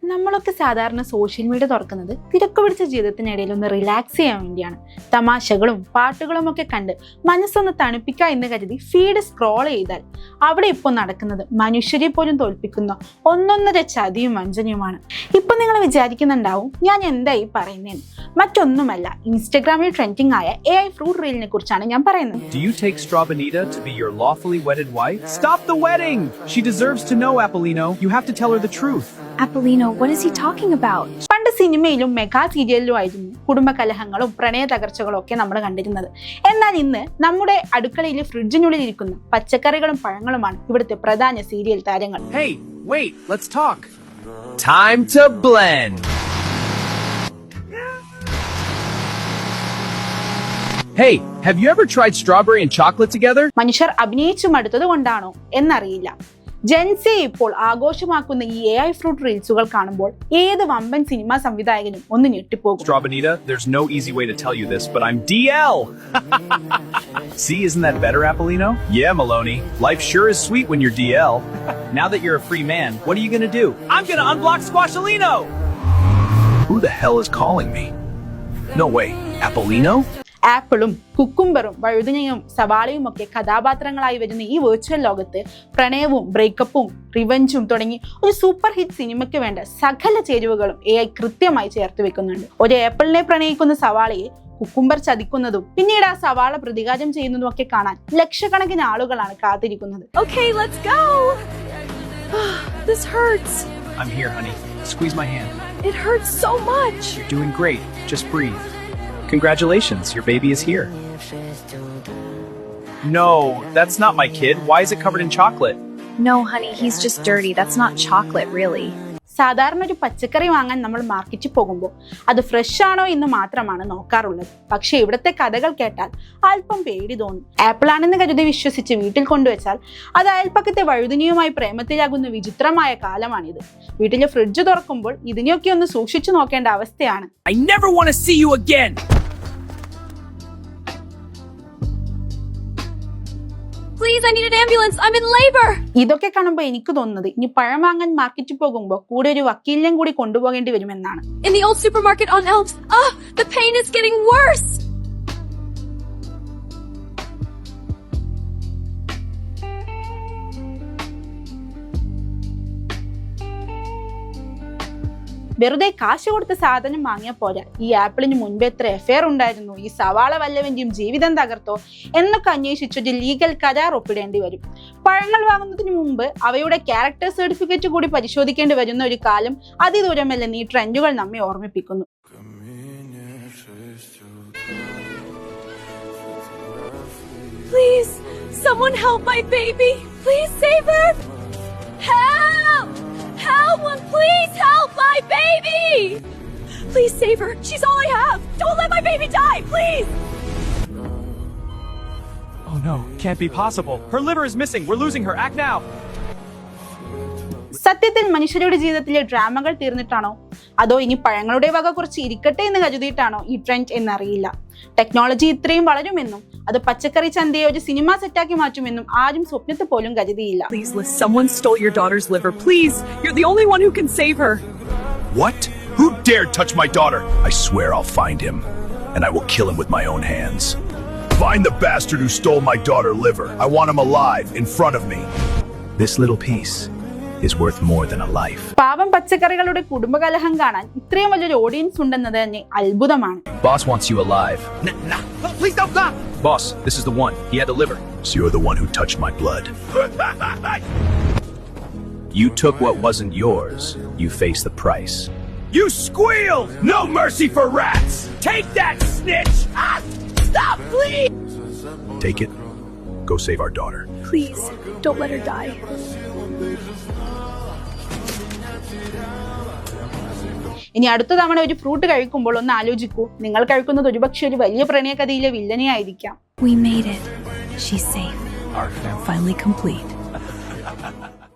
നമ്മളൊക്കെ സാധാരണ social media തുറക്കുന്നത് തിരക്ക് പിടിച്ച ജീവിതത്തിനിടയിൽ ഒന്ന് റിലാക്സ് ചെയ്യാൻ വേണ്ടിയാണ്. തമാശകളും പാട്ടുകളും ഒക്കെ കണ്ട് മനസ്സൊന്ന് തണുപ്പിക്കുക എന്ന് കരുതി ഫീഡ് സ്ക്രോൾ ചെയ്താൽ അവിടെ ഇപ്പോൾ നടക്കുന്നത് മനുഷ്യരെ പോലും തോൽപ്പിക്കുന്ന ഒന്നൊന്നര ചതിയും വഞ്ചനയുമാണ്. ഇപ്പൊ നിങ്ങൾ വിചാരിക്കുന്നുണ്ടാവും ഞാൻ എന്തായി പറയുന്നതെന്ന്. മറ്റൊന്നുമല്ല, ഇൻസ്റ്റഗ്രാമിൽ ട്രെൻഡിങ് ആയ AI ഫ്രൂട്ട് റീലിനെ കുറിച്ചാണ് ഞാൻ പറയുന്നത്. Do you take Straw-Bonita to be your lawfully wedded wife? Stop the wedding! She deserves to know, Apollino. You have to tell her the truth. Apollino, what is he talking about? പണ്ട് സിനിമയിലും mega സീരിയലിലും ആയിരുന്നു കുടുംബ കലഹങ്ങളും പ്രണയ തകർച്ചകളും ഒക്കെ നമ്മൾ കണ്ടിരുന്നത്. എന്നാൽ ഇന്ന് നമ്മുടെ അടുക്കളയിൽ ഫ്രിഡ്ജിനുള്ളിൽ ഇരിക്കുന്ന പച്ചക്കറികളും പഴങ്ങളുമാണ് ഇവിടുത്തെ പ്രധാന സീരിയൽ താരങ്ങൾ. Hey, wait, let's talk. Time to blend. Hey, have you ever tried strawberry and chocolate together? മനുഷ്യർ അഭിനയിച്ചു മടുത്തത് കൊണ്ടാണോ എന്നറിയില്ല. ജെൻസി ഇപ്പോൾ ആഘോഷമാക്കുന്ന ഈ AI ഫ്രൂട്ട് റീൽസുകൾ കാണുമ്പോൾ ഏത് വമ്പൻ സിനിമാ സംവിധായകനും ഒന്ന് ഞെട്ടിപ്പോകും. Straw-Bonita, there's no easy way to tell you this, but I'm DL. See, isn't that better, Apollino? Yeah, Maloney. Life sure is sweet when you're DL. Now that you're a free man, what are you gonna do? I'm gonna unblock Squashalino. Who the hell is calling me? No way, Apollino? ആപ്പിളും കുക്കുംബറും വഴുതനയും സവാളയും ഒക്കെ കഥാപാത്രങ്ങളായി വരുന്ന ഈ virtual ലോകത്ത് പ്രണയവും ബ്രേക്കപ്പും റിവഞ്ചും തുടങ്ങി ഒരു super hit സിനിമയ്ക്ക് വേണ്ട സകല ചേരുവകളും AI കൃത്യമായി ചേർത്ത് വെക്കുന്നുണ്ട്. ഒരു ആപ്പിളിനെ പ്രണയിക്കുന്ന സവാളയെ കുക്കുംബർ ചതിക്കുന്നതും പിന്നീട് ആ സവാള പ്രതികാരം ചെയ്യുന്നതും ഒക്കെ കാണാൻ ലക്ഷക്കണക്കിന് ആളുകളാണ് കാത്തിരിക്കുന്നത്. Okay, let's go. This hurts. I'm here, honey. Squeeze my hand. It hurts so much. You're doing great. Just breathe. Congratulations, your baby is here. No, that's not my kid. Why is it covered in chocolate? No, honey, he's just dirty. That's not chocolate, really. സാധാരണ ഒരു പച്ചക്കറി വാങ്ങാൻ നമ്മൾ മാർക്കറ്റിൽ പോകുമ്പോൾ അത് fresh ആണോ എന്ന് മാത്രമാണ് നോക്കാറുള്ളത്. പക്ഷേ ഇവിടുത്തെ കഥകൾ കേട്ടാൽ അല്പം പേടി തോന്നും. ആപ്പിൾ ആണെന്ന് കരുതി വിശ്വസിച്ച് വീട്ടിൽ കൊണ്ടുവച്ചാൽ അത് അയൽപ്പക്കത്തെ വഴുതിനിയുമായി പ്രേമത്തിലാകുന്ന വിചിത്രമായ കാലമാണിത്. വീട്ടിലെ ഫ്രിഡ്ജ് തുറക്കുമ്പോൾ ഇതിനെയൊക്കെ ഒന്ന് സൂക്ഷിച്ചു നോക്കേണ്ട അവസ്ഥയാണ്. I never want to see you again. Please, I need an ambulance. I'm in labor. ഇതൊക്കെ കാണുമ്പോൾ എനിക്ക് തോന്നുന്നത് ഇനി പഴം വാങ്ങാൻ മാർക്കറ്റിൽ പോകുമ്പോൾ കൂടെ ഒരു വക്കീലിനെയും കൂടി കൊണ്ടുപോകേണ്ടി വരുമെന്നാണ്. In the old supermarket on Elms. The pain is getting worse. വെറുതെ കാശ് കൊടുത്ത സാധനം വാങ്ങിയാൽ പോരാ, ഈ ആപ്പിളിന് മുൻപ് എത്ര എഫെയർ ഉണ്ടായിരുന്നു, ഈ സവാള വല്ലവന്റെയും ജീവിതം തകർത്തോ എന്നൊക്കെ അന്വേഷിച്ചൊരു ലീഗൽ കരാർ ഒപ്പിടേണ്ടി വരും. പഴങ്ങൾ വാങ്ങുന്നതിന് മുമ്പ് അവയുടെ ക്യാരക്ടർ സർട്ടിഫിക്കറ്റ് കൂടി പരിശോധിക്കേണ്ടി വരുന്ന ഒരു കാലം അതിദൂരമല്ലെന്ന് ഈ ട്രെൻഡുകൾ നമ്മെ ഓർമ്മിപ്പിക്കുന്നു. Please, someone help my baby. Please save her. Help! Help! Please help my baby! Please save her. She's all I have. Don't let my baby die, please! Oh no, can't be possible. Her liver is missing. We're losing her. Act now. സത്യത്തിൽ മനുഷ്യരുടെ ജീവിതത്തിലെ ഡ്രാമകൾ തീർന്നിട്ടാണോ അതോ ഇനി പഴങ്ങളുടെ വക കുറച്ച് ഇരിക്കട്ടെ എന്ന് കരുതിയിട്ടാണോ ഈ ട്രെൻഡ് എന്നറിയില്ല. ടെക്നോളജി ഇത്രയും വളരുമെന്നും അത് പച്ചക്കറി ചന്തയെ ഒരു സിനിമ സെറ്റാക്കി മാറ്റുമെന്നും ആരും സ്വപ്നത്തിൽ പോലും കരുതിയില്ല. Please, Liz, someone stole your daughter's liver. Please, you're the only one who can save her. What? Who dared touch my daughter? I swear I'll find him, and I will kill him with my own hands. Find the bastard who stole my daughter's liver. I want him alive, in front of me. This little piece is worth more than a life. പാവം പച്ചക്കറികളുടെ കുടുംബകലഹം കാണാൻ ഇത്രയും വലിയൊരു audience ഉണ്ടെന്നത് തന്നെ അത്ഭുതമാണ്. Boss wants you alive. Nah. Please don't stop. Boss, this is the one. He had the liver. So you're the one who touched my blood. You took what wasn't yours. You face the price. You squealed. No mercy for rats! Take that, snitch. Stop, please. Take it. Go save our daughter. Please, don't let her die. ഇനി അടുത്ത തവണ ഒരു fruit കഴിക്കുമ്പോൾ ഒന്ന് ആലോചിക്കൂ, നിങ്ങൾ കഴിക്കുന്നത് ഒരുപക്ഷെ ഒരു വലിയ പ്രണയകഥയിലെ വില്ലനെ ആയിരിക്കാം. We made it. She's safe. Our family Finally complete.